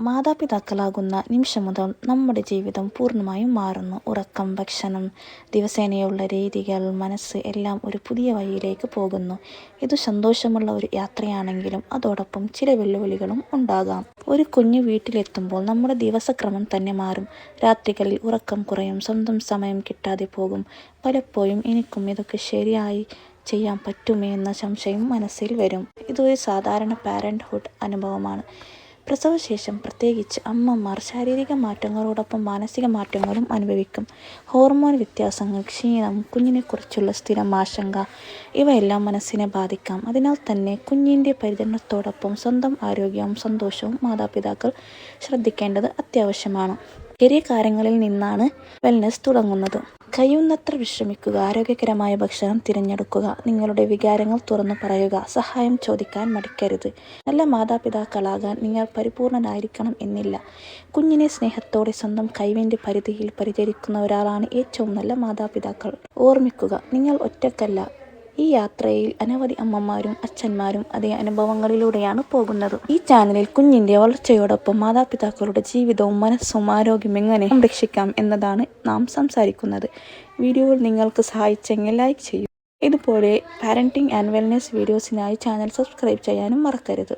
മാതാപിതാക്കളാകുന്ന നിമിഷം മുതൽ നമ്മുടെ ജീവിതം പൂർണ്ണമായും മാറുന്നു. ഉറക്കം, ഭക്ഷണം, ദിവസേനയുള്ള രീതികൾ, മനസ്സ് എല്ലാം ഒരു പുതിയ വഴിയിലേക്ക് പോകുന്നു. ഇത് സന്തോഷമുള്ള ഒരു യാത്രയാണെങ്കിലും അതോടൊപ്പം ചില വെല്ലുവിളികളും ഉണ്ടാകാം. ഒരു കുഞ്ഞ് വീട്ടിലെത്തുമ്പോൾ നമ്മുടെ ദിവസക്രമം തന്നെ മാറും. രാത്രികളിൽ ഉറക്കം കുറയും, സ്വന്തം സമയം കിട്ടാതെ പോകും. പലപ്പോഴും എനിക്കും ഇതൊക്കെ ശരിയായി ചെയ്യാൻ പറ്റുമേ എന്ന സംശയം മനസ്സിൽ വരും. ഇതൊരു സാധാരണ പാരൻ്റ്ഹുഡ് അനുഭവമാണ്. പ്രസവശേഷം പ്രത്യേകിച്ച് അമ്മമാർ ശാരീരിക മാറ്റങ്ങളോടൊപ്പം മാനസിക മാറ്റങ്ങളും അനുഭവിക്കും. ഹോർമോൺ വ്യത്യാസങ്ങൾ, ക്ഷീണം, കുഞ്ഞിനെക്കുറിച്ചുള്ള സ്ഥിരം ആശങ്ക ഇവയെല്ലാം മനസ്സിനെ ബാധിക്കാം. അതിനാൽ തന്നെ കുഞ്ഞിൻ്റെ പരിചരണത്തോടൊപ്പം സ്വന്തം ആരോഗ്യവും സന്തോഷവും മാതാപിതാക്കൾ ശ്രദ്ധിക്കേണ്ടത് അത്യാവശ്യമാണ്. ചെറിയ കാര്യങ്ങളിൽ നിന്നാണ് വെൽനസ് തുടങ്ങുന്നത്. കഴിയുന്നത്ര വിശ്രമിക്കുക, ആരോഗ്യകരമായ ഭക്ഷണം തിരഞ്ഞെടുക്കുക, നിങ്ങളുടെ വികാരങ്ങൾ തുറന്നു പറയുക, സഹായം ചോദിക്കാൻ മടിക്കരുത്. നല്ല മാതാപിതാക്കളാകാൻ നിങ്ങൾ പരിപൂർണനായിരിക്കണം എന്നില്ല. കുഞ്ഞിനെ സ്നേഹത്തോടെ സ്വന്തം കഴിവിൻ്റെ പരിധിയിൽ പരിചരിക്കുന്ന ഒരാളാണ് ഏറ്റവും നല്ല മാതാപിതാക്കൾ. ഓർമ്മിക്കുക, നിങ്ങൾ ഒറ്റയ്ക്കല്ല. ഈ യാത്രയിൽ അനവധി അമ്മമാരും അച്ഛന്മാരും അതേ അനുഭവങ്ങളിലൂടെയാണ് പോകുന്നത്. ഈ ചാനലിൽ കുഞ്ഞിൻ്റെ വളർച്ചയോടൊപ്പം മാതാപിതാക്കളുടെ ജീവിതവും മനസ്സും ആരോഗ്യം എങ്ങനെ സംരക്ഷിക്കാം എന്നതാണ് നാം സംസാരിക്കുന്നത്. വീഡിയോകൾ നിങ്ങൾക്ക് സഹായിച്ചെങ്കിൽ ലൈക്ക് ചെയ്യൂ. ഇതുപോലെ പാരന്റിംഗ് ആൻഡ് വെൽനെസ് വീഡിയോസിനായി ചാനൽ സബ്സ്ക്രൈബ് ചെയ്യാനും മറക്കരുത്.